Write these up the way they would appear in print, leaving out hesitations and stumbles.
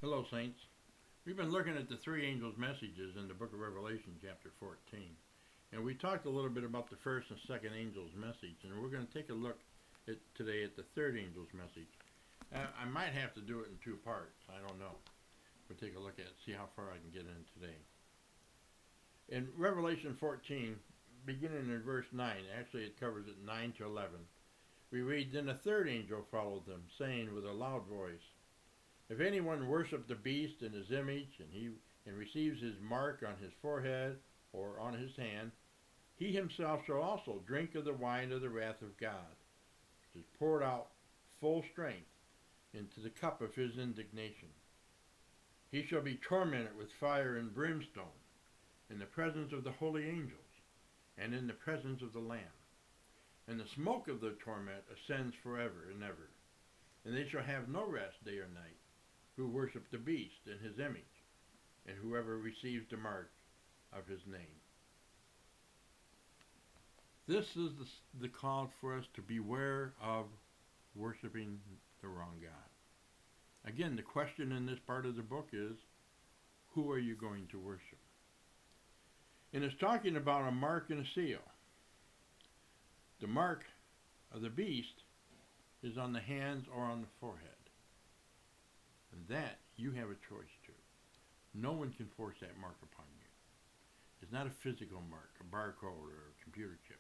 Hello, Saints. We've been looking at the three angels' messages in the book of Revelation, chapter 14. And we talked a little bit about the first and second angel's message, and we're going to take a look today at the third angel's message. I might have to do it in two parts. I don't know. We'll take a look at it, see how far I can get in today. In Revelation 14, beginning in verse 9, actually it covers it 9 to 11, we read, "Then a third angel followed them, saying with a loud voice, If anyone worship the beast and his image, and receives his mark on his forehead or on his hand, he himself shall also drink of the wine of the wrath of God, which is poured out full strength into the cup of his indignation. He shall be tormented with fire and brimstone in the presence of the holy angels and in the presence of the Lamb. And the smoke of their torment ascends forever and ever. And they shall have no rest day or night, who worship the beast and his image, and whoever receives the mark of his name." This is the call for us to beware of worshiping the wrong God. Again, the question in this part of the book is, who are you going to worship? And it's talking about a mark and a seal. The mark of the beast is on the hands or on the forehead. And that you have a choice to. No one can force that mark upon you. It's not a physical mark, a barcode or a computer chip,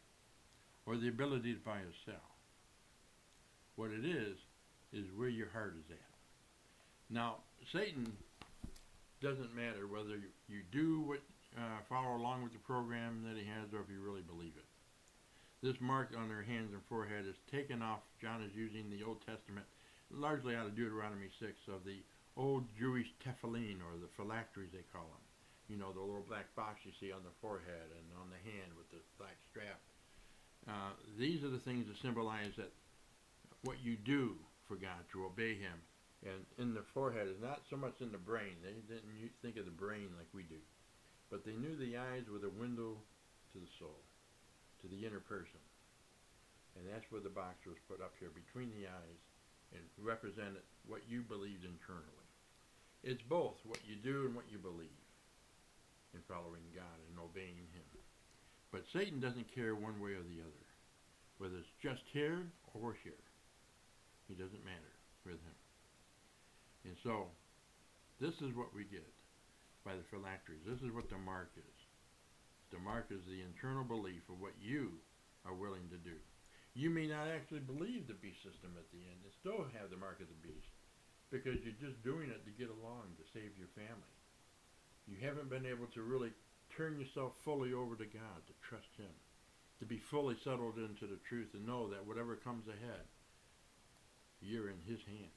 or the ability to buy or sell. What it is where your heart is at. Now, Satan doesn't matter whether you do follow along with the program that he has or if you really believe it. This mark on their hands and forehead is taken off. John is using the Old Testament, largely out of Deuteronomy 6, of the old Jewish tefillin, or the phylacteries they call them. You know, the little black box you see on the forehead and on the hand with the black strap. These are the things that symbolize that what you do for God, to obey him. And in the forehead is not so much in the brain. They didn't think of the brain like we do. But they knew the eyes were the window to the soul, to the inner person. And that's where the box was put up here between the eyes and represented what you believed internally. It's both what you do and what you believe in following God and obeying him. But Satan doesn't care one way or the other, whether it's just here or here. He doesn't matter with him. And so, this is what we get by the phylacteries. This is what the mark is. The mark is the internal belief of what you are willing to do. You may not actually believe the beast system at the end and still have the mark of the beast, because you're just doing it to get along, to save your family. You haven't been able to really turn yourself fully over to God, to trust him, to be fully settled into the truth and know that whatever comes ahead, you're in his hands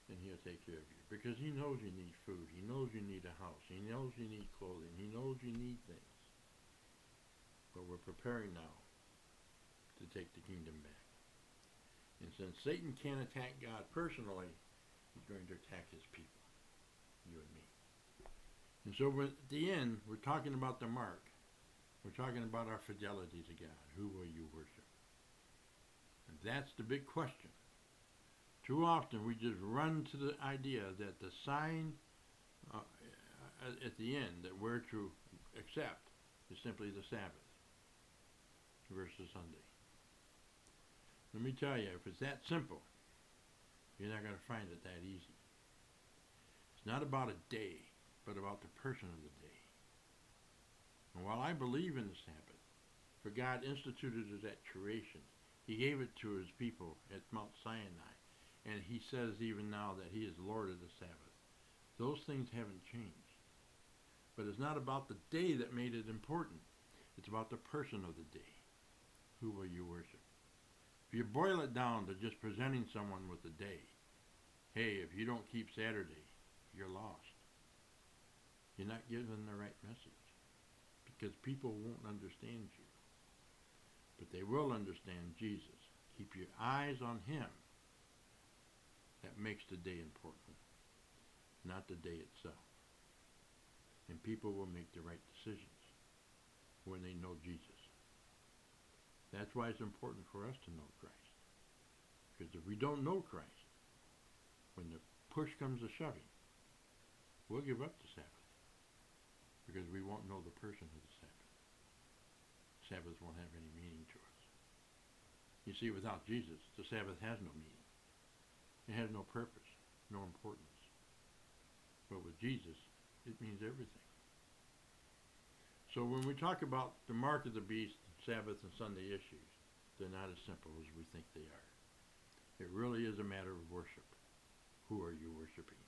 and he'll take care of you, because he knows you need food, he knows you need a house, he knows you need clothing, he knows you need things. But we're preparing now to take the kingdom back. And since Satan can't attack God personally, he's going to attack his people, you and me. And so at the end, we're talking about the mark. We're talking about our fidelity to God. Who will you worship? And that's the big question. Too often we just run to the idea that the sign at the end that we're to accept is simply the Sabbath versus Sunday. Let me tell you, if it's that simple, you're not going to find it that easy. It's not about a day, but about the person of the day. And while I believe in the Sabbath, for God instituted it at creation, he gave it to his people at Mount Sinai, and he says even now that he is Lord of the Sabbath. Those things haven't changed. But it's not about the day that made it important. It's about the person of the day. Who will you worship? If you boil it down to just presenting someone with the day, hey, if you don't keep Saturday, you're lost. You're not giving the right message, because people won't understand you. But they will understand Jesus. Keep your eyes on him. That makes the day important, not the day itself. And people will make the right decisions when they know Jesus. That's why it's important for us to know Christ. Because if we don't know Christ, when the push comes to shoving, we'll give up the Sabbath because we won't know the person of the Sabbath. Sabbath won't have any meaning to us. You see, without Jesus, the Sabbath has no meaning. It has no purpose, no importance. But with Jesus, it means everything. So when we talk about the mark of the beast, Sabbath and Sunday issues, they're not as simple as we think they are. It really is a matter of worship. Who are you worshiping?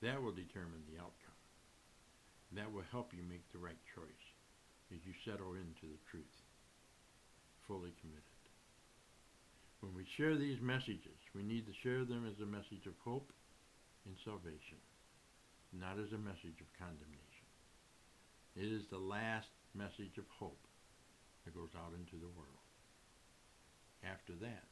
That will determine the outcome. That will help you make the right choice as you settle into the truth, fully committed. When we share these messages, we need to share them as a message of hope and salvation, not as a message of condemnation. It is the last message of hope that goes out into the world. After that,